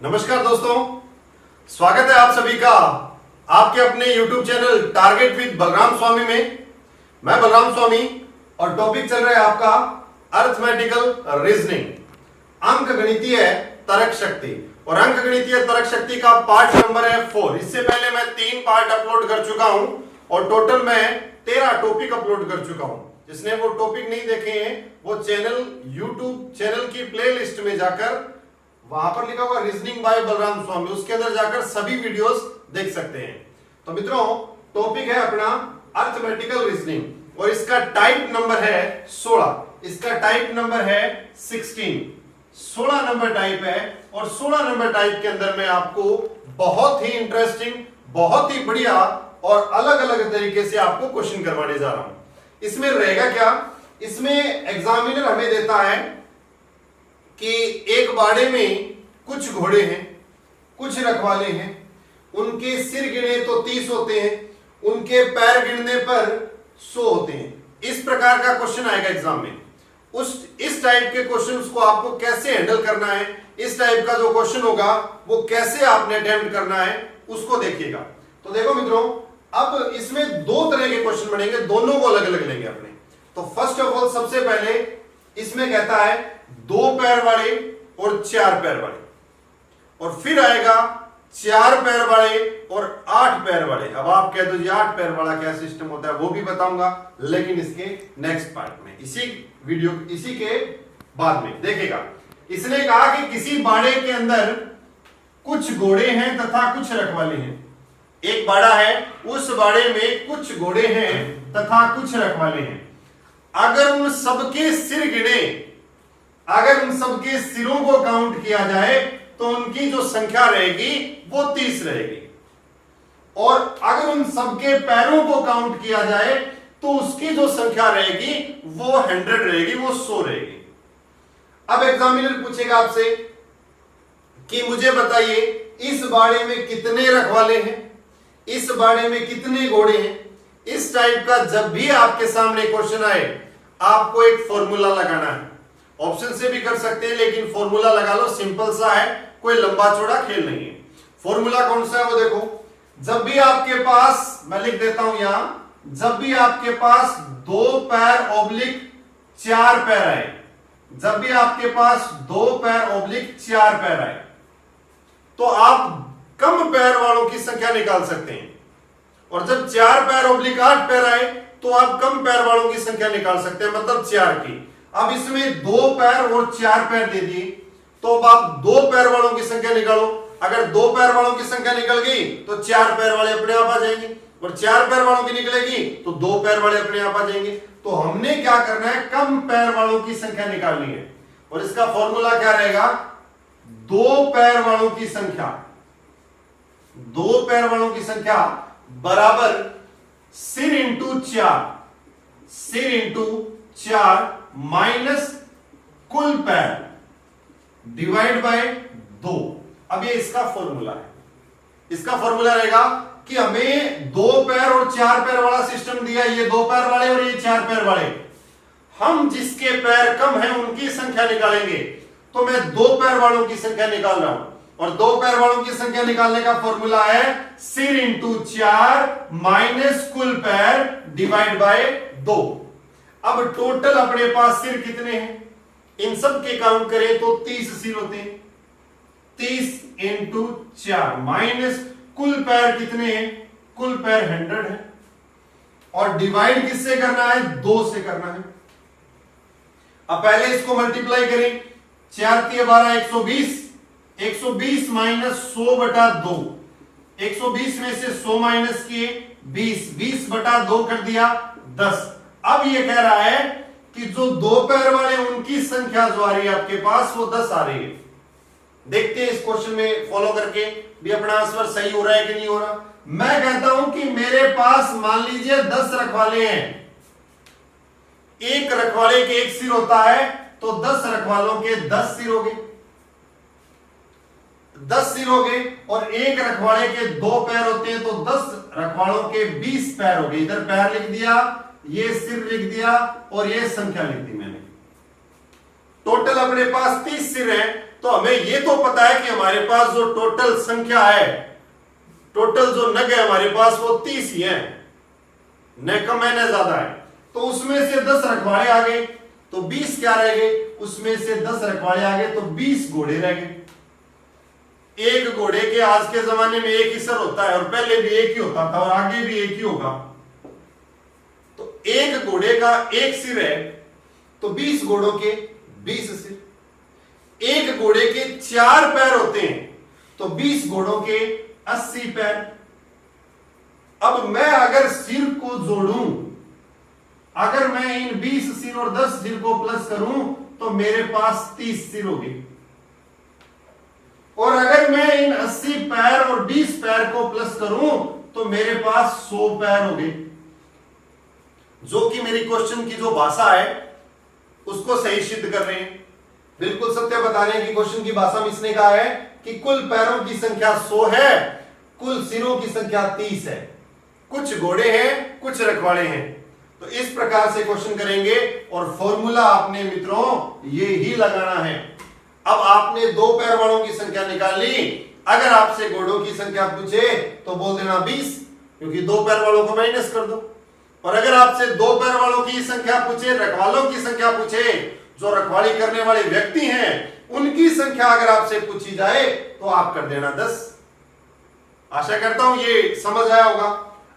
नमस्कार दोस्तों, स्वागत है आप सभी का आपके अपने YouTube channel target with Balram Swami में। मैं बलराम स्वामी और टॉपिक चल रहा है आपका अर्थमेटिकल रीजनिंग, अंक गणितीय तर्क शक्ति। और अंक गणितीय तर्क शक्ति का पार्ट नंबर है 4। इससे पहले मैं 3 पार्ट अपलोड कर चुका हूं और टोटल मैं 13 टॉपिक अपलोड कर चुका हूं। जिसने वो टॉपिक नहीं देखे हैं वो YouTube चैनल की प्लेलिस्ट में जाकर वहां पर लिखा हुआ रीजनिंग बाय बलराम स्वामी, उसके अंदर जाकर सभी वीडियोस देख सकते हैं। तो मित्रों, टॉपिक है अपना अर्थमेटिकल रीजनिंग और इसका टाइप नंबर है 16। इसका टाइप नंबर है 16 नंबर टाइप है। और 16 नंबर टाइप के अंदर मैं आपको बहुत ही इंटरेस्टिंग, बहुत ही बढ़िया और अलग अलग तरीके से आपको क्वेश्चन करवाने जा रहा हूं। इसमें रहेगा क्या, इसमें एग्जामिनर हमें देता है कि एक बाड़े में कुछ घोड़े हैं, कुछ रखवाले हैं, उनके सिर गिने तो 30 होते हैं, उनके पैर गिनने पर 100 होते हैं। इस प्रकार का क्वेश्चन आएगा एग्जाम में। इस टाइप के क्वेश्चंस को आपको कैसे हैंडल करना है, इस टाइप का जो क्वेश्चन होगा वो कैसे आपने अटेम्प्ट करना है, उसको देखिएगा। तो देखो मित्रों, अब इसमें 2 तरह के क्वेश्चन बनेंगे, दोनों को अलग अलग लेंगे अपने। तो फर्स्ट ऑफ ऑल सबसे पहले इसमें कहता है 2 पैर वाले और 4 पैर वाले, और फिर आएगा 4 पैर वाले और 8 पैर वाले। अब आप कह दो जी 8 पैर वाला क्या सिस्टम होता है, वो भी बताऊंगा, लेकिन इसके नेक्स्ट पार्ट में, इसी के बाद में देखिएगा। इसने कहा कि किसी बाड़े के अंदर कुछ घोड़े हैं तथा कुछ रखवाले हैं। एक बाड़ा है, उस बाड़े में कुछ घोड़े हैं तथा कुछ रखवाले हैं। अगर उन सबके सिर गिने, अगर उन सबके सिरों को काउंट किया जाए तो उनकी जो संख्या रहेगी वो 30 रहेगी, और अगर उन सबके पैरों को काउंट किया जाए तो उसकी जो संख्या रहेगी वो 100 रहेगी, वो 100 रहेगी। अब एग्जामिनर पूछेगा आपसे कि मुझे बताइए इस बाड़े में कितने रखवाले हैं, इस बाड़े में कितने घोड़े हैं। इस टाइप का जब भी आपके सामने क्वेश्चन आए, आपको एक फॉर्मूला लगाना है। ऑप्शन से भी कर सकते हैं, लेकिन फॉर्मूला लगा लो, सिंपल सा है, कोई लंबा चौड़ा खेल नहीं है। फॉर्मूला कौन सा है वो देखो। जब भी आपके पास, मैं लिख देता हूं यहां, जब भी आपके पास 2 पैर ओब्लिक 4 पैर आए, जब भी आपके पास 2 पैर ओब्लिक 4 पैर आए, तो आप कम पैर वालों की संख्या निकाल सकते हैं। और जब 4 पैर ओब्लिक 8 पैर आए तो आप कम पैर वालों की संख्या निकाल सकते हैं, मतलब 4 की। अब इसमें 2 पैर और 4 पैर दे दिए, तो अब आप 2 पैर वालों की संख्या निकालो। अगर 2 पैर वालों की संख्या निकल गई तो 4 पैर वाले अपने आप आ जाएंगे, और 4 पैर वालों की निकलेगी तो 2 पैर वाले अपने आप आ जाएंगे। तो हमने क्या करना है, कम पैर वालों की संख्या निकालनी है। और इसका फॉर्मूला क्या रहेगा, 2 पैर वालों की संख्या, 2 पैर वालों की संख्या बराबर सिर इंटू 4, सिर इंटू 4 माइनस कुल पैर डिवाइड बाय 2। अब ये इसका फॉर्मूला है। इसका फॉर्मूला रहेगा कि हमें 2 पैर और 4 पैर वाला सिस्टम दिया, ये 2 पैर वाले और ये 4 पैर वाले। हम जिसके पैर कम हैं उनकी संख्या निकालेंगे। तो मैं 2 पैर वालों की संख्या निकाल रहा हूं, और 2 पैर वालों की संख्या निकालने का फॉर्मूला है सिर इंटू 4 माइनस कुल पैर डिवाइड बाय 2। अब टोटल अपने पास सिर कितने हैं, इन सब के काउंट करें तो 30 सिर होते हैं। 30 इंटू 4 माइनस कुल पैर कितने हैं, कुल पैर 100 है, और डिवाइड किससे करना है, 2 से करना है। अब पहले इसको मल्टीप्लाई करें, 4 × 12 120, 120 माइनस 100 बटा 2, 120 में से 100 माइनस किए 20, 20 बटा 2 कर दिया 10। अब ये कह रहा है कि जो 2 पैर वाले उनकी संख्या जो आ रही है आपके पास वो 10 आ रही है। देखते हैं इस क्वेश्चन में फॉलो करके भी अपना आंसर सही हो रहा है कि नहीं हो रहा। मैं कहता हूं कि मेरे पास मान लीजिए 10 रखवाले हैं, एक रखवाले के 1 सिर होता है, तो 10 रखवालों के 10 सिर हो गए, 10 सिर हो गए, और एक रखवाले के 2 पैर होते हैं, तो 10 रखवालों के 20 पैर हो गए। इधर पैर लिख दिया, ये सिर लिख दिया, और ये संख्या लिख दी मैंने। टोटल अपने पास 30 सिर है, तो हमें ये तो पता है कि हमारे पास जो टोटल संख्या है, टोटल जो नग है हमारे पास वो 30 ही है, न कम है न ज्यादा है। तो उसमें से 10 रखवाड़े आ गए तो 20 क्या रह गए, उसमें से 10 रखवाड़े आ गए तो 20 घोड़े रह गए। एक घोड़े के आज के जमाने में एक ही सर होता है, और पहले भी एक ही होता था और आगे भी एक ही होगा। तो एक घोड़े का एक सिर है तो 20 घोड़ों के 20 सिर। एक घोड़े के 4 पैर होते हैं तो 20 घोड़ों के 80 पैर। अब मैं अगर सिर को जोड़ूं, अगर मैं इन 20 सिर और 10 सिर को प्लस करूं तो मेरे पास 30 सिर हो गए। और अगर मैं इन 80 पैर और 20 पैर को प्लस करूं तो मेरे पास 100 पैर हो गए। जो कि मेरी क्वेश्चन की जो भाषा है उसको सही सिद्ध कर रहे हैं, बिल्कुल सत्य बता रहे हैं कि क्वेश्चन की भाषा में इसने कहा है कि कुल पैरों की संख्या 100 है, कुल सिरों की संख्या 30 है, कुछ घोड़े हैं कुछ रखवाड़े हैं। तो इस प्रकार से क्वेश्चन करेंगे और फॉर्मूला आपने मित्रों ये ही लगाना है। अब आपने 2 पैर वालों की संख्या निकाल ली, अगर आपसे घोड़ों की संख्या पूछे तो बोल देना 20, क्योंकि 2 पैर वालों को माइनस कर दो। और अगर आपसे 2 पैर वालों की संख्या पूछे, रखवालों की संख्या पूछे, जो रखवाली करने वाले व्यक्ति हैं उनकी संख्या अगर आपसे पूछी जाए तो आप कर देना 10। आशा करता हूं ये समझ आया होगा।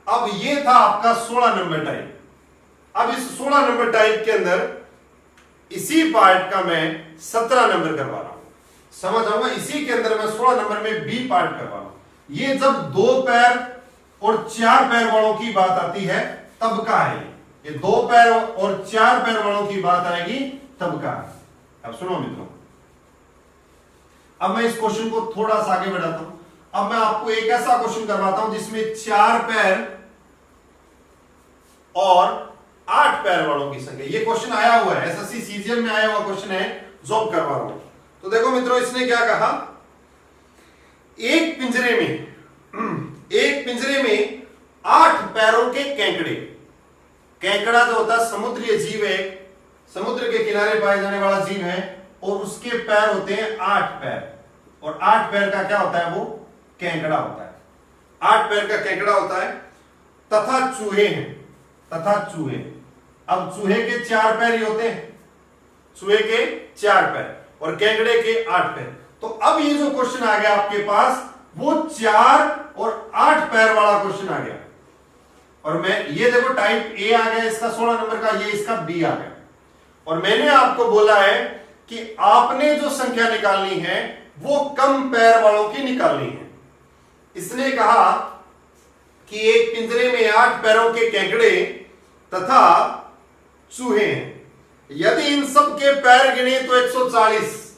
अब ये था आपका 16 नंबर टाइप। अब इस 16 नंबर टाइप के अंदर इसी पार्ट का मैं 17 नंबर करवा रहा हूं, समझ आऊंगा। इसी के अंदर मैं 16 नंबर में बी पार्ट करवा रहा हूं। ये जब 2 पैर और 4 पैर वालों की बात आती है तब का है ये 2 पैर और 4 पैर वालों की बात आएगी तब का है। अब सुनो मित्रों, अब मैं इस क्वेश्चन को थोड़ा सा आगे बढ़ाता हूं। अब मैं आपको एक ऐसा क्वेश्चन करवाता हूं जिसमें 4 पैर और 8 पैर वालों की संख्या। ये क्वेश्चन आया हुआ है, एसएससी सीजीएल में आया हुआ क्वेश्चन है, जॉब करवा रहा हूं। तो देखो मित्रों, इसने क्या कहा, एक पिंजरे में 8 पैरों के केकड़े। केकड़ा जो होता है समुद्रीय जीव है, समुद्र के किनारे पाए जाने वाला जीव है, और उसके पैर होते हैं 8 पैर, और 8 पैर का क्या होता है, वो केकड़ा होता है। 8 पैर का केकड़ा होता है, तथा चूहे हैं, तथा चूहे। अब चूहे के 4 पैर ही होते हैं, चूहे के 4 पैर और केकड़े के 8 पैर। तो अब ये जो क्वेश्चन आ गया आपके पास वो 4 और 8 पैर वाला क्वेश्चन आ गया। और मैं ये देखो टाइप ए आ गया इसका 16 नंबर का, ये इसका बी आ गया। और मैंने आपको बोला है कि आपने जो संख्या निकालनी है वो कम पैर वालों की निकालनी है। इसने कहा कि एक पिंजरे में 8 पैरों के केकड़े तथा चूहे हैं, यदि इन सब के पैर गिने तो 140।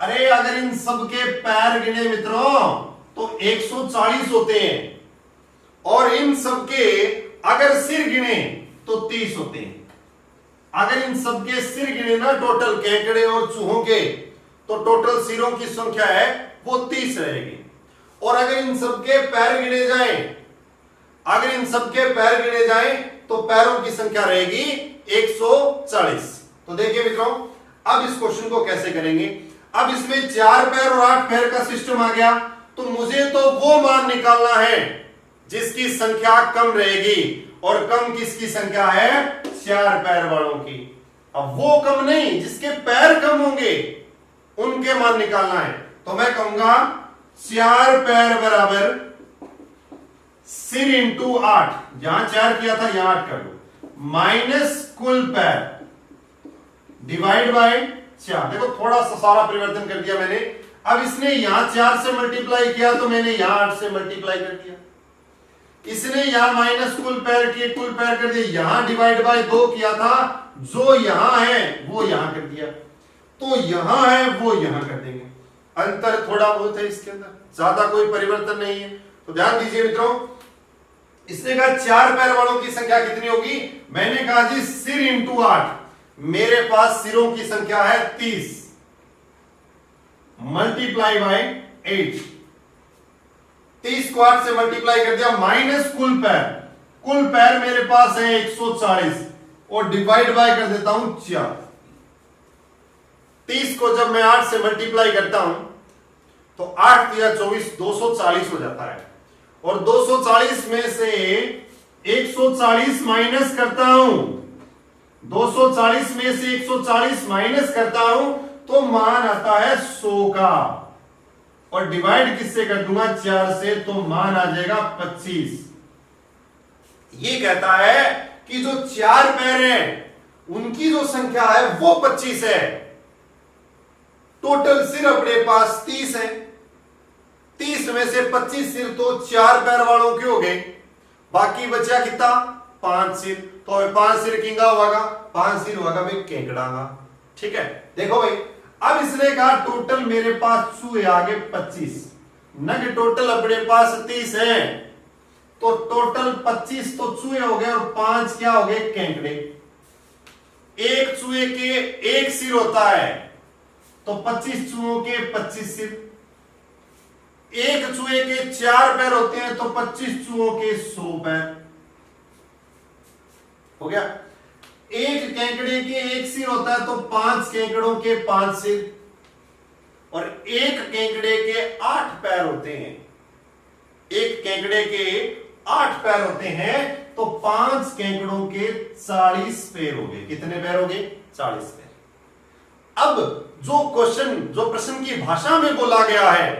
अरे अगर इन सब के पैर गिने मित्रों तो 140 होते हैं, और इन सब के अगर सिर गिने तो 30 होते हैं। अगर इन सब के सिर गिने ना टोटल केकड़े और चूहों के, तो टोटल सिरों की संख्या है वो 30 रहेगी। और अगर इन सब के पैर गिने जाएं, अगर इन सब के पैर गिने जाएं तो पैरों की संख्या रहेगी 140। तो देखिए मित्रों, अब इस क्वेश्चन को कैसे करेंगे। अब इसमें 4 पैर और 8 पैर का सिस्टम आ गया, तो मुझे तो वो मान निकालना है जिसकी संख्या कम रहेगी, और कम किसकी संख्या है, 4 पैर वालों की। अब वो कम नहीं, जिसके पैर कम होंगे उनके मान निकालना है। तो मैं कहूंगा 4 पैर बराबर सिर इंटू 8, जहां 4 किया था यहां 8 कर दो, माइनस कुल पैर डिवाइड बाय 4। देखो थोड़ा सा सारा परिवर्तन कर दिया मैंने। अब इसने यहां 4 से मल्टीप्लाई किया तो मैंने यहां 8 से मल्टीप्लाई कर दिया। इसने यहां माइनस कुल पैर किए, कुल पैर कर दिया, यहां डिवाइड बाय 2 किया था, जो यहां है वो यहां कर दिया, तो यहां है वो यहां कर देंगे। अंतर थोड़ा बहुत है इसके अंदर, ज्यादा कोई परिवर्तन नहीं है। तो ध्यान दीजिए मित्रों, इसने कहा 4 पैर वालों की संख्या कितनी होगी, मैंने कहा जी सिर इंटू 8, मेरे पास सिरों की संख्या है 30, मल्टीप्लाई बाय 8। 30 को 8 से मल्टीप्लाई कर दिया, माइनस कुल पैर, कुल पैर मेरे पास है 140, और डिवाइड बाय कर देता हूं 4। 30 को जब मैं 8 से मल्टीप्लाई करता हूं तो 8 या 24 240 हो जाता है, और 240 में से 140 माइनस करता हूं, 240 में से 140 माइनस करता हूं तो मान आता है 100 का, और डिवाइड किससे कर दूंगा 4 से, तो मान आ जाएगा 25। ये कहता है कि जो 4 पैर हैं उनकी जो संख्या है वो 25 है। टोटल सिर अपने पास 30 है, 30 में से 25 सिर तो 4 पैर वालों के हो गए, बाकी बचा कितना 5 सिर, तो 5 सिर किंगा होगा, 5 सिर होगा भाई केकड़ा का। ठीक है, देखो भाई अब इसने कहा टोटल मेरे पास चूहे आ गए 25, नग टोटल अपने पास 30 है, तो टोटल 25 तो चूहे हो गए और 5 क्या हो गए केकड़े। एक चूहे के एक सिर होता है तो 25 चूहों के 25 सिर, एक चूहे के 4 पैर होते हैं तो 25 चूहों के 100 पैर हो गया। एक केकड़े के एक सिर होता है तो 5 केकड़ों के 5 सिर, और एक केकड़े के 8 पैर होते हैं, एक केकड़े के 8 पैर होते हैं तो 5 केकड़ों के 40 पैर हो गए। कितने पैर हो गए 40 पैर। अब जो प्रश्न की भाषा में बोला गया है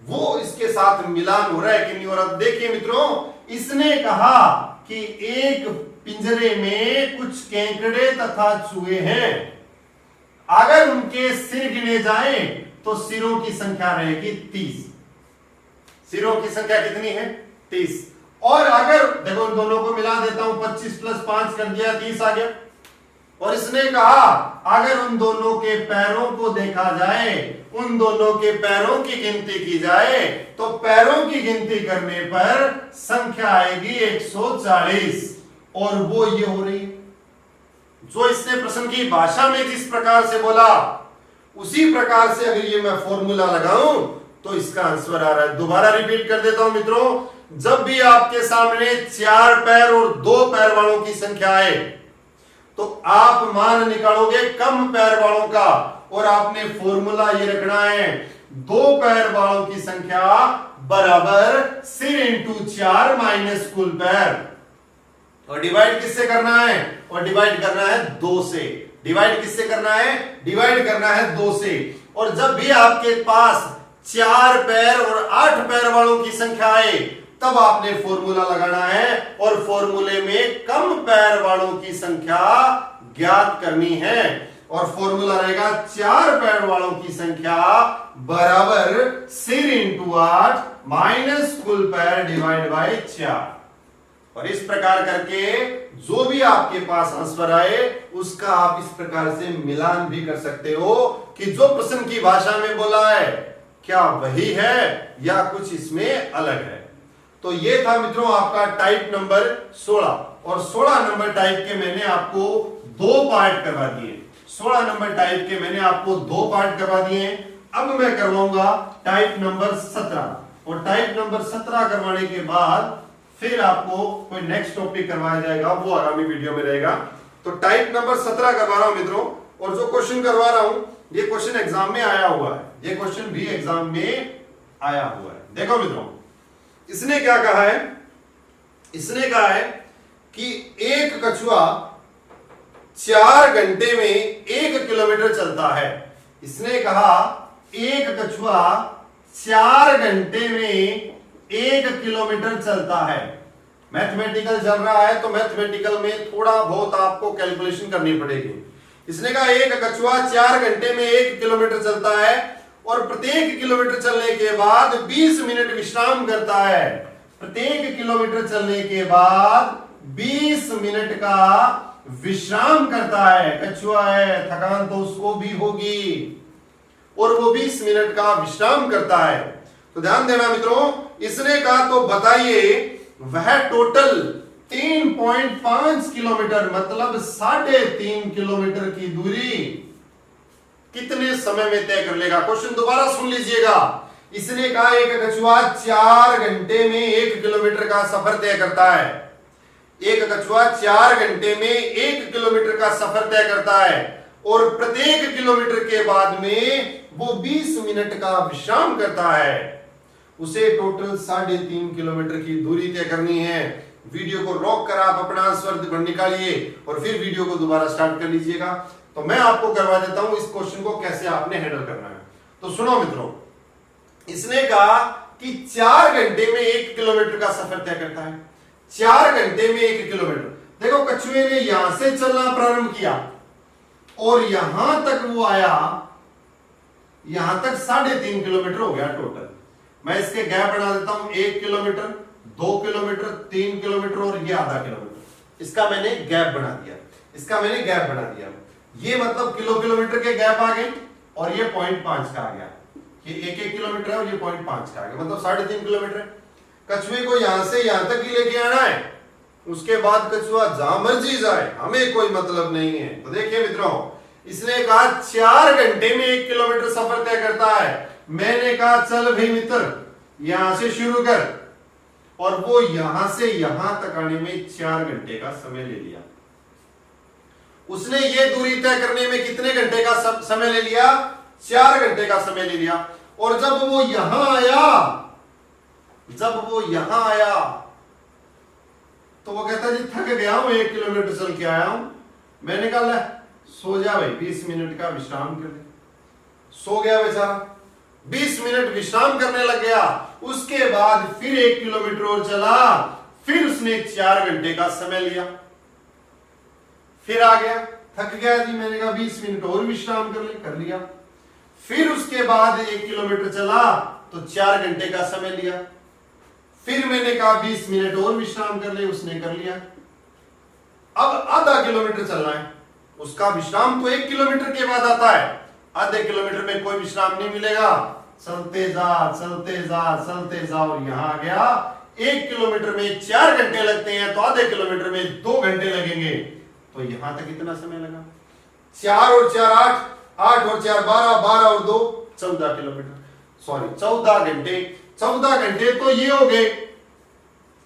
वो इसके साथ मिलान हो रहा है कि नहीं हो रहा। देखिए मित्रों, इसने कहा कि एक पिंजरे में कुछ केकड़े तथा चूहे हैं, अगर उनके सिर गिने जाएं तो सिरों की संख्या रहेगी 30। सिरों की संख्या कितनी है 30, और अगर देखो इन दोनों को मिला देता हूं, 25 + 5 कर दिया 30 आ गया। और इसने कहा अगर उन दोनों के पैरों को देखा जाए, उन दोनों के पैरों की गिनती की जाए तो पैरों की गिनती करने पर संख्या आएगी 140, और वो ये हो रही है। जो इसने प्रश्न की भाषा में जिस प्रकार से बोला उसी प्रकार से अगर ये मैं फॉर्मूला लगाऊं तो इसका आंसर आ रहा है। दोबारा रिपीट कर देता हूं मित्रों, जब भी आपके सामने 4 पैर और 2 पैर वालों की संख्या आए तो आप मान निकालोगे कम पैर वालों का, और आपने फॉर्मूला ये रखना है 2 पैर वालों की संख्या बराबर सिर इंटू 4 माइनस कुल पैर, और डिवाइड किससे करना है, और डिवाइड करना है 2 से। डिवाइड किससे करना है, डिवाइड करना है 2 से। और जब भी आपके पास 4 पैर और 8 पैर वालों की संख्या आए तब आपने फॉर्मूला लगाना है, और फॉर्मूले में कम पैर वालों की संख्या ज्ञात करनी है, और फॉर्मूला रहेगा 4 पैर वालों की संख्या बराबर सिर इंटू 8 माइनस कुल पैर डिवाइड बाय 4। और इस प्रकार करके जो भी आपके पास आंसर आए उसका आप इस प्रकार से मिलान भी कर सकते हो कि जो प्रश्न की भाषा में बोला है क्या वही है या कुछ इसमें अलग है। तो ये था मित्रों आपका टाइप नंबर 16, और 16 नंबर टाइप के मैंने आपको 2 पार्ट करवा दिए। 16 नंबर टाइप के मैंने आपको 2 पार्ट करवा दिए। अब मैं करवाऊंगा टाइप नंबर 17, और टाइप नंबर 17 करवाने के बाद फिर आपको कोई नेक्स्ट टॉपिक करवाया जाएगा, वो आगामी वीडियो में रहेगा। तो टाइप नंबर 17 करवा रहा हूं मित्रों, और जो क्वेश्चन करवा रहा हूं ये क्वेश्चन एग्जाम में आया हुआ है, ये क्वेश्चन भी एग्जाम में आया हुआ है। देखो मित्रों, इसने क्या कहा है, इसने कहा है कि एक कछुआ 4 घंटे में 1 किलोमीटर चलता है। इसने कहा एक कछुआ 4 घंटे में 1 किलोमीटर चलता है। मैथमेटिकल चल रहा है तो मैथमेटिकल में थोड़ा बहुत आपको कैलकुलेशन करनी पड़ेगी। इसने कहा एक कछुआ 4 घंटे में 1 किलोमीटर चलता है, और प्रत्येक किलोमीटर चलने के बाद 20 मिनट विश्राम करता है। प्रत्येक किलोमीटर चलने के बाद 20 मिनट का विश्राम करता है। कछुआ है, थकान तो उसको भी होगी, और वो 20 मिनट का विश्राम करता है। तो ध्यान देना मित्रों, इसने कहा तो बताइए वह टोटल 3.5 किलोमीटर मतलब 3.5 किलोमीटर की दूरी कितने समय में तय कर लेगा। क्वेश्चन दोबारा सुन लीजिएगा। इसने कहा एक कछुआ 4 घंटे में 1 किलोमीटर का सफर तय करता है। एक कछुआ 4 घंटे में 1 किलोमीटर का सफर तय करता है, और प्रत्येक किलोमीटर के बाद में वो 20 मिनट का विश्राम करता है। उसे टोटल 3.5 किलोमीटर की दूरी तय करनी है। वीडियो को रोक कर आप अपना आंसर निकालिए और फिर वीडियो को दोबारा स्टार्ट कर लीजिएगा। तो मैं आपको करवा देता हूं इस क्वेश्चन को कैसे आपने हैंडल करना है। तो सुनो मित्रों, इसने कहा कि 4 घंटे में 1 किलोमीटर का सफर तय करता है। 4 घंटे में 1 किलोमीटर। देखो, कछुए ने यहां से चलना प्रारंभ किया और यहां तक वो आया, यहां तक 3.5 किलोमीटर हो गया टोटल। मैं इसके गैप बना देता हूं, 1 किलोमीटर, 2 किलोमीटर, 3 किलोमीटर और ये आधा किलोमीटर। इसका मैंने गैप बना दिया, इसका मैंने गैप बना दिया। ये मतलब किलोमीटर के गैप आ गए और ये 0.5 का आ गया। ये 1 किलोमीटर है और ये 0.5 का आ गया, मतलब 3.5 किलोमीटर है। कछुए को यहां से यहां तक ही लेके आना है। उसके बाद कछुआ जहां मर्जी जाए, हमें कोई मतलब नहीं है। तो देखिए मित्रों, इसने कहा 4 घंटे में 1 किलोमीटर सफर तय करता है। मैंने कहा चल भाई मित्र, यहां से शुरू कर, और वो यहां से यहां तक आने में 4 घंटे का समय ले लिया। उसने ये दूरी तय करने में कितने घंटे का समय ले लिया? 4 घंटे का समय ले लिया। और जब वो यहां आया, तो वो कहता जी थक गया हूं, 1 किलोमीटर चल के आया हूं। मैंने कहा सो जा भाई, 20 मिनट का विश्राम कर ले। सो गया बेचारा, 20 मिनट विश्राम करने लग गया। उसके बाद फिर 1 किलोमीटर और चला, फिर उसने 4 घंटे का समय लिया। फिर आ गया, थक गया जी, मैंने कहा 20 मिनट और विश्राम कर लिया। फिर उसके बाद 1 किलोमीटर चला तो 4 घंटे का समय लिया। फिर मैंने कहा 20 मिनट और विश्राम कर ले, उसने कर लिया। अब आधा किलोमीटर चलना है। उसका विश्राम तो 1 किलोमीटर के बाद आता है, आधे किलोमीटर में कोई विश्राम नहीं मिलेगा। चलते जा और यहां आ गया। 1 किलोमीटर में 4 घंटे लगते हैं, तो आधे किलोमीटर में 2 घंटे लगेंगे। तो यहां तक कितना समय लगा? 4 और 4 8, 8 और 4 12, 12 और 2 14 किलोमीटर, सॉरी 14 घंटे। 14 घंटे तो ये हो गए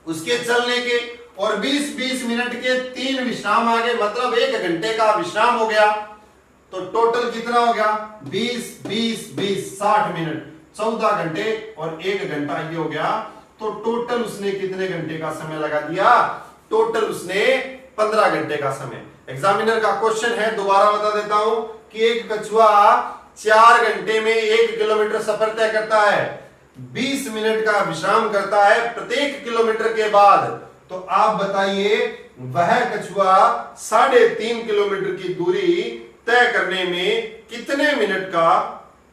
उसके चलने के, और 20-20 मिनट के 3 विश्राम आ गए, मतलब 1 घंटे का विश्राम हो गया। तो टोटल कितना हो गया? 20 60 मिनट, 14 घंटे और 1 घंटा ये हो गया। तो टोटल उसने कितने घंटे का समय लगा दिया? टोटल उसने 15 घंटे का समय। एग्जामिनर का क्वेश्चन है, दोबारा बता देता हूं कि एक कछुआ 4 घंटे में 1 किलोमीटर सफर तय करता है, 20 मिनट का विश्राम करता है प्रत्येक किलोमीटर के बाद। तो आप बताइए वह कछुआ 3.5 किलोमीटर की दूरी तय करने में कितने मिनट का,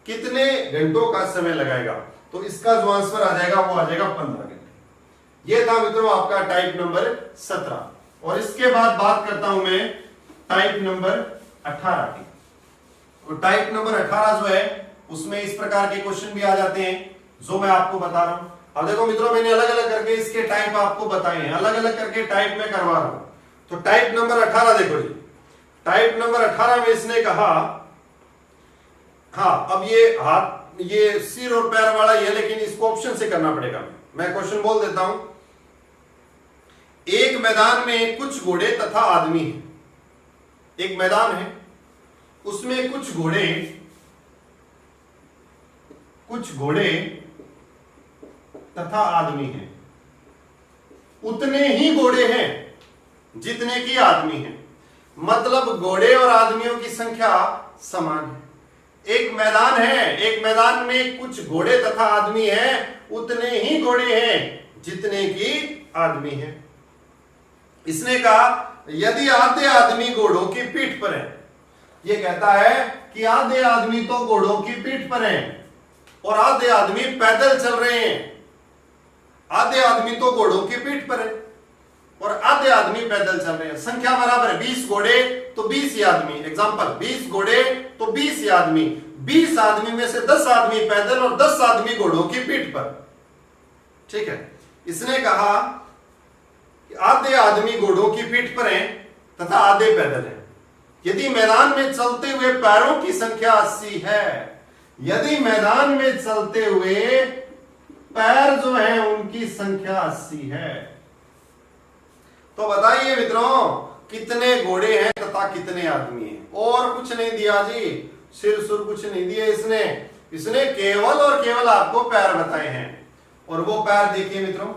कितने घंटों का समय लगाएगा? तो इसका जो आंसर आ जाएगा वो आ जाएगा 15 घंटे। ये था मित्रों आपका टाइप नंबर 17। और इसके बाद बात करता हूं मैं टाइप नंबर 18 की। तो टाइप नंबर 18 जो है उसमें इस प्रकार के क्वेश्चन भी आ जाते हैं जो मैं आपको बता रहा हूं। अब देखो मित्रों, मैंने अलग अलग करके इसके टाइप आपको बताए हैं, अलग अलग करके टाइप में करवा रहा हूं। तो टाइप नंबर 18 देखो जी, टाइप नंबर 18 में इसने कहा, हाँ अब ये हाथ, ये सिर और पैर वाला ही है, लेकिन इसको ऑप्शन से करना पड़ेगा। मैं क्वेश्चन बोल देता हूं। एक मैदान में कुछ घोड़े तथा आदमी हैं। एक मैदान है, उसमें कुछ घोड़े तथा आदमी हैं। उतने ही घोड़े हैं जितने की आदमी हैं, मतलब घोड़े और आदमियों की संख्या समान है। एक मैदान है, एक मैदान में कुछ घोड़े तथा आदमी हैं, उतने ही घोड़े हैं जितने की आदमी हैं। इसने कहा यदि आधे आदमी घोड़ों की पीठ पर है, ये कहता है कि आधे आदमी तो घोड़ों की पीठ पर हैं और आधे आदमी पैदल चल रहे हैं। आधे आदमी तो घोड़ों की पीठ पर है और आधे आदमी पैदल चल रहे हैं। संख्या बराबर है, 20 घोड़े तो 20 ही आदमी। एग्जांपल, 20 घोड़े तो 20 ही आदमी। 20 आदमी में से 10 आदमी पैदल और 10 आदमी घोड़ों की पीठ पर। ठीक है, इसने कहा कि आधे आदमी घोड़ों की पीठ पर हैं तथा आधे पैदल हैं। यदि मैदान में चलते हुए पैरों की संख्या 80 है, यदि मैदान में चलते हुए पैर जो है उनकी संख्या 80 है, तो बताइए मित्रों कितने घोड़े हैं तथा कितने आदमी हैं? और कुछ नहीं दिया जी, सिर सुर कुछ नहीं दिया इसने। इसने केवल और केवल आपको पैर बताए हैं। और वो पैर देखिए मित्रों,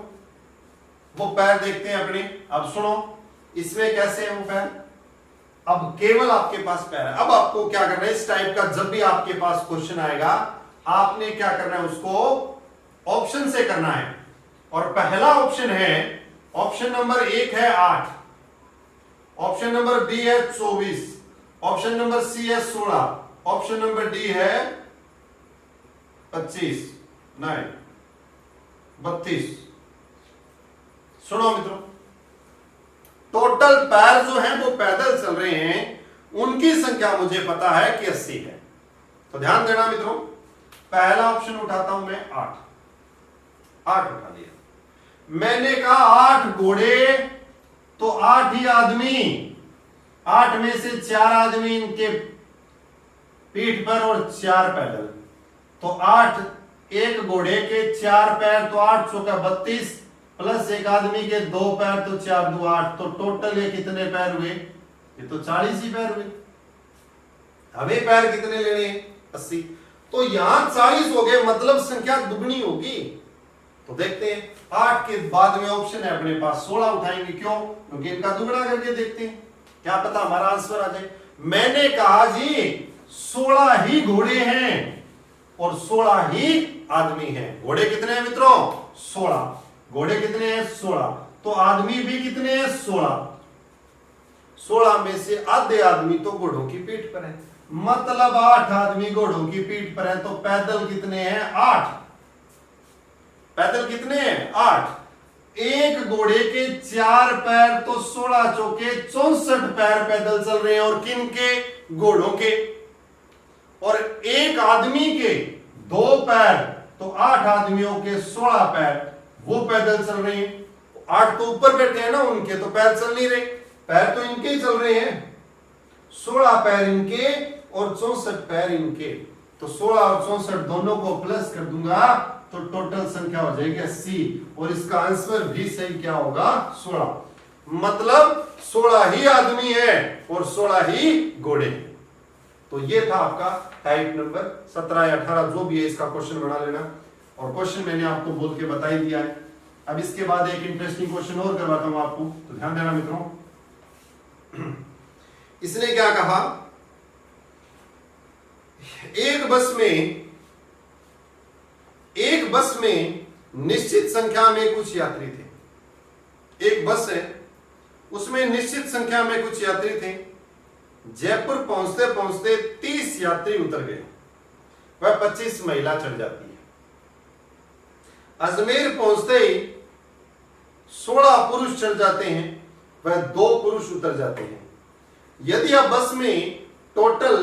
वो पैर देखते हैं अपने। अब सुनो, इसमें कैसे है वो पैर। अब केवल आपके पास पैर है। अब आपको क्या करना है, इस टाइप का जब भी आपके पास क्वेश्चन आएगा, आपने क्या करना है, उसको ऑप्शन से करना है। और पहला ऑप्शन है, ऑप्शन नंबर 1 है 8, ऑप्शन नंबर बी है 24, ऑप्शन नंबर सी है 16, ऑप्शन नंबर डी है 25, नहीं 32। सुनो मित्रों, टोटल पैर जो हैं वो पैदल चल रहे हैं, उनकी संख्या मुझे पता है कि 80 है। तो ध्यान देना मित्रों, पहला ऑप्शन उठाता हूं मैं 8 उठा लिया। मैंने कहा 8 घोड़े तो 8 ही आदमी, 8 में से 4 आदमी इनके पीठ पर और 4 पैदल। तो 8, एक घोड़े के 4 पैर तो 8 चौका 32 प्लस एक आदमी के 2 पैर तो 4 2 8। तो टोटल ये कितने पैर हुए, ये तो 40 ही पैर हुए। हमें पैर कितने लेने हैं, 80। तो यहां 40 हो गए, मतलब संख्या दुगनी होगी। तो देखते हैं, 8 के बाद में ऑप्शन है अपने पास 16 उठाएंगे। क्यों? क्योंकि इनका दुगना करके देखते हैं, क्या पता हमारा आंसर आ जाए। मैंने कहा जी 16 ही घोड़े हैं और 16 ही आदमी हैं। घोड़े कितने हैं मित्रों, 16। घोड़े कितने हैं, 16। तो आदमी भी कितने हैं, 16। 16 में से आधे आदमी तो घोड़ों की पीठ पर है, मतलब 8 आदमी घोड़ों की पीठ पर है। तो पैदल कितने हैं, 8। पैदल कितने हैं, 8। एक घोड़े के 4 पैर तो 16 चौके 64 पैर पैदल चल रहे हैं। और किन के, घोड़ों के। और एक आदमी के 2 पैर तो 8 आदमियों के 16 पैर वो पैदल चल रहे हैं। 8 तो ऊपर बैठे हैं ना, उनके तो पैर चल नहीं रहे, पैर तो इनके ही चल रहे हैं। 16 पैर इनके और 64 पैर इनके। तो 16 और 64 दोनों को प्लस कर दूंगा तो टोटल संख्या हो जाएगी 80। और इसका आंसर भी सही क्या होगा, 16। मतलब 16 ही आदमी है और 16 ही घोड़े। तो ये था आपका टाइप नंबर 17 या 18 जो भी है, इसका क्वेश्चन बना लेना। और क्वेश्चन मैंने आपको बोल के बता ही दिया है। अब इसके बाद एक इंटरेस्टिंग क्वेश्चन और करवाता हूं आपको, तो ध्यान देना मित्रों। इसने क्या कहा, एक बस में निश्चित संख्या में कुछ यात्री थे। एक बस है, उसमें निश्चित संख्या में कुछ यात्री थे। जयपुर पहुंचते पहुंचते 30 यात्री उतर गए, वह 25 महिला चढ़ जाती है। अजमेर पहुंचते ही 16 पुरुष चढ़ जाते हैं, वह 2 पुरुष उतर जाते हैं। यदि अब बस में टोटल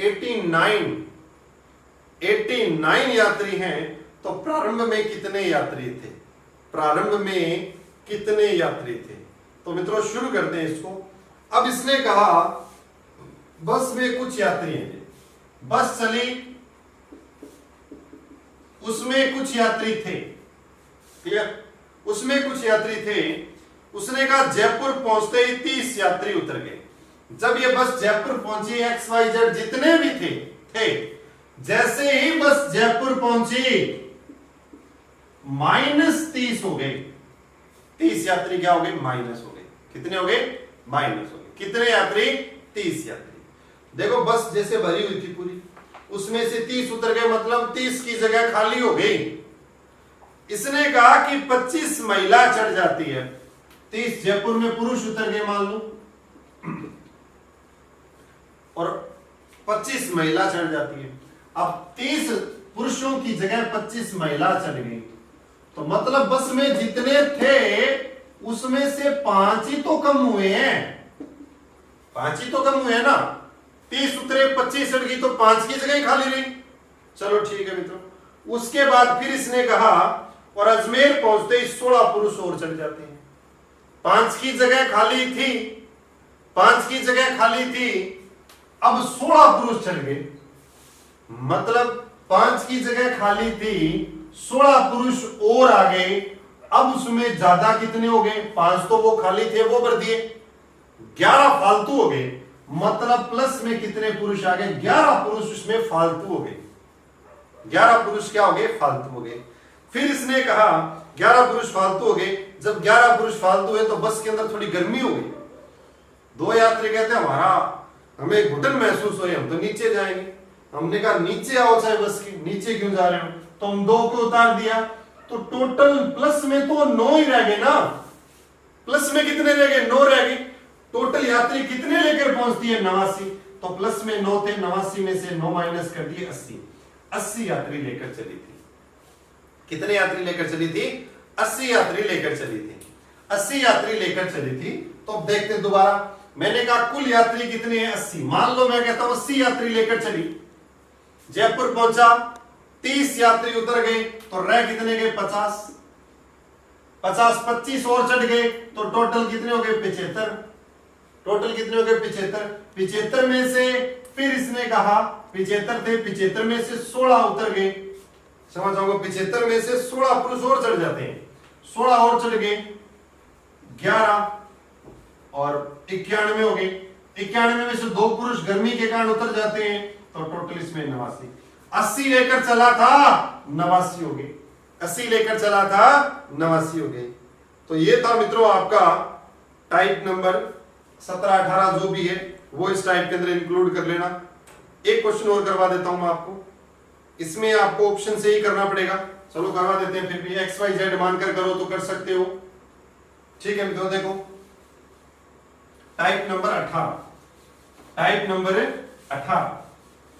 89 यात्री हैं, तो प्रारंभ में कितने यात्री थे, प्रारंभ में कितने यात्री थे। तो मित्रों शुरू करते हैं इसको। अब इसने कहा बस में कुछ यात्री हैं, बस चली, उसमें कुछ यात्री थे, क्लियर, उसमें कुछ यात्री थे। उसने कहा जयपुर पहुंचते ही 30 यात्री उतर गए। जब ये बस जयपुर पहुंची, XYZ जितने भी थे, जैसे ही बस जयपुर पहुंची -30 हो गए। 30 यात्री क्या हो गए, माइनस हो गए। कितने हो गए, माइनस हो गए। कितने यात्री, 30 यात्री। देखो बस जैसे भरी हुई थी पूरी, उसमें से 30 उतर गए, मतलब 30 की जगह खाली हो गई। इसने कहा कि 25 महिला चढ़ जाती है। 30 जयपुर में पुरुष उतर गए मान लो, और 25 महिला चढ़ जाती है। अब 30 पुरुषों की जगह 25 महिला चढ़ गई, तो मतलब बस में जितने थे उसमें से 5 ही तो कम हुए हैं। 5 ही तो कम हुए हैं ना। 30 उतरे, 25 चढ़ गई, तो 5 की जगह खाली रही। चलो ठीक है मित्रों। उसके बाद फिर इसने कहा और अजमेर पहुंचते ही 16 पुरुष और चढ़ जाते हैं। 5 की जगह खाली थी, 5 की जगह खाली थी, अब 16 पुरुष चढ़ गए। मतलब 5 की जगह खाली थी, 16 पुरुष और आ गए। अब उसमें ज्यादा कितने हो गए, 5 तो वो खाली थे वो भर दिए, 11 फालतू हो गए। मतलब प्लस में कितने पुरुष आ गए? 11 पुरुष उसमें फालतू हो गए। 11 पुरुष क्या हो गए? फालतू हो गए। फिर इसने कहा 11 पुरुष फालतू हो गए। जब 11 पुरुष फालतू है तो बस के अंदर थोड़ी गर्मी हो गई। 2 यात्री कहते हैं हमें घुटन महसूस हो रही, हम तो नीचे जाएंगे। हमने कहा नीचे आओ चाहे बस की, नीचे क्यों जा रहे हो? तो हम 2 को उतार दिया, तो टोटल प्लस में तो 9 ही रह गए ना। प्लस में कितने रह गए? 9 रह गए। टोटल यात्री कितने लेकर पहुंचती है? 89। तो प्लस में 9 थे, 89 में से 9 माइनस कर दिए 80। 80 यात्री लेकर चली थी। कितने यात्री लेकर चली थी? 80 यात्री लेकर चली थी। 80 यात्री लेकर चली थी। तो अब देखते हैं दोबारा। मैंने कहा कुल यात्री कितने हैं? 80। मान लो मैं कहता हूं 80 यात्री लेकर चली, जयपुर पहुंचा, 30 यात्री उतर गए, तो रह कितने गए? 50। 50 25 और चढ़ गए, तो टोटल कितने हो गए? 75। टोटल कितने हो गए? 75। 75 में से फिर इसने कहा 75 थे, 75 में से 16 उतर गए। समझ जाओगे? 75 में से 16 पुरुष और चढ़ जाते हैं। 16 और चढ़ गए, 11 और 91 हो गए। 91 में से 2 पुरुष गर्मी के कारण उतर जाते हैं, तो टोटल इसमें 89। 80 लेकर चला था, 89 हो गए। 80 लेकर चला था, 89 हो गए। तो ये था मित्रों आपका टाइप नंबर 17 18 जो भी है वो इस टाइप के अंदर इंक्लूड कर लेना। एक क्वेश्चन और करवा देता हूं मैं आपको, इसमें आपको ऑप्शन से ही करना पड़ेगा। चलो करवा देते हैं, फिर भी एक्स वाई जेड मानकर करो तो कर सकते हो। ठीक है मित्रों, देखो टाइप नंबर 18, टाइप नंबर 18।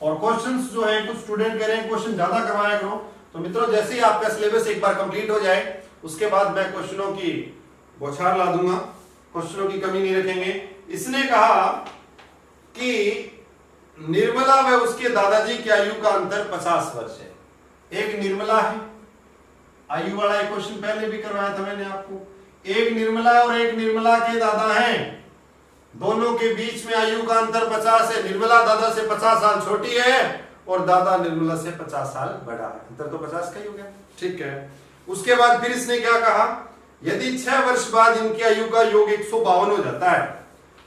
और क्वेश्चंस जो है कुछ स्टूडेंट कह रहे हैं क्वेश्चन ज्यादा करवाया करो। तो मित्रों जैसे ही आपका सिलेबस एक बार कंप्लीट हो जाए उसके बाद मैं क्वेश्चनों की बौछार ला दूंगा, क्वेश्चनों की कमी नहीं रखेंगे। इसने कहा कि निर्मला व उसके दादाजी की आयु का अंतर 50 वर्ष है। एक निर्मला है, आयु वाला एक क्वेश्चन पहले भी करवाया था मैंने आपको। एक निर्मला और एक निर्मला के दादा हैं, दोनों के बीच में आयु का अंतर 50 है। निर्मला दादा से 50 साल छोटी है और दादा निर्मला से 50 साल बड़ा है। अंतर तो 50 का ही हो गया। ठीक है, उसके बाद फिर इसने क्या कहा, यदि 6 वर्ष बाद इनकी आयु का योग 152 हो जाता है।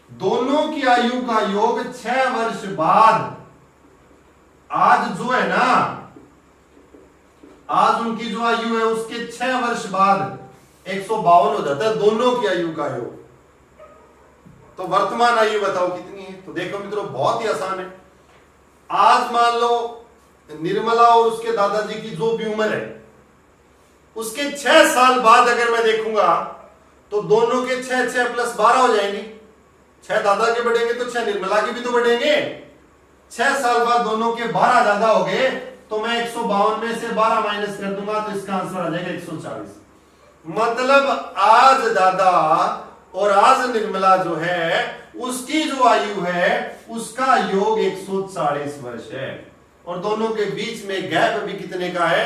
दोनों की आयु का योग 6 वर्ष बाद, आज जो है ना, आज उनकी जो आयु है उसके 6 वर्ष बाद 152 हो जाता है दोनों की आयु का योग। तो वर्तमान आयु बताओ कितनी है? तो देखो मित्रों बहुत ही आसान है। आज मान लो निर्मला और उसके दादाजी की जो भी उम्र है उसके 6 साल बाद अगर मैं देखूंगा तो दोनों के 6 6 + 12 हो जाएंगे। 6 दादा के बढ़ेंगे तो 6 निर्मला के भी तो बढ़ेंगे। 6 साल बाद दोनों के 12 ज्यादा हो गए तो मैं 152 में से 12 माइनस कर दूंगा तो इसका आंसर आ जाएगा 140। मतलब आज दादा और आज निर्मला जो है उसकी जो आयु है उसका योग 140 वर्ष है। और दोनों के बीच में गैप भी कितने का है?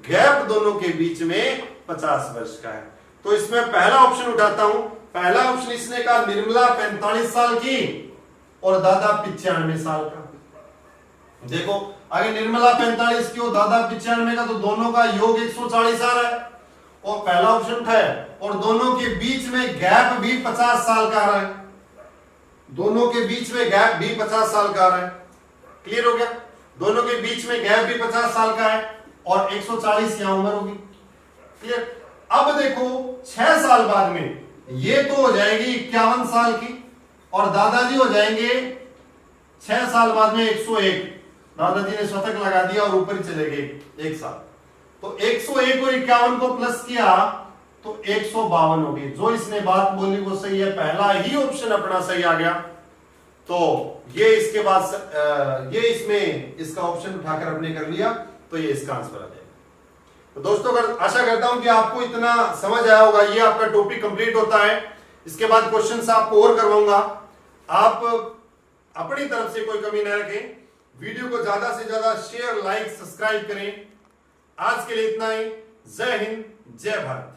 गैप दोनों के बीच में 50 वर्ष का है। तो इसमें पहला ऑप्शन उठाता हूं। पहला ऑप्शन इसने कहा निर्मला 45 साल की और दादा 95 साल का। देखो अगर निर्मला 45 की और दादा 95 का तो दोनों का योग 140 आ रहा है और पहला ऑप्शन उठाया। और दोनों के बीच में गैप भी 50 साल का आ रहा है। दोनों के बीच में गैप भी 50 साल का आ रहा है। क्लियर हो गया? दोनों के बीच में गैप भी 50 साल का है और 140 यहां उम्र होगी। क्लियर? अब देखो 6 साल बाद में ये तो हो जाएगी 51 साल की और दादाजी हो जाएंगे 6 साल बाद में 101। दादाजी ने शतक लगा दिया और ऊपर ही चले गए 1 साल। तो 101 और 51 को प्लस किया तो 152 हो गई। जो इसने बात बोली वो सही है, पहला ही ऑप्शन अपना सही आ गया। तो ये इसके बाद ये इसमें इसका ऑप्शन उठाकर अपने कर लिया तो ये इसका आंसर आ जाएगा। तो दोस्तों अगर आशा करता हूं कि आपको इतना समझ आया होगा। ये आपका टॉपिक कंप्लीट होता है। इसके बाद क्वेश्चंस आपको और करवाऊंगा। आप अपनी तरफ से कोई कमी न रखें। वीडियो को ज्यादा से ज्यादा शेयर, लाइक, सब्सक्राइब करें। आज के लिए इतना ही। जय हिंद, जय भारत।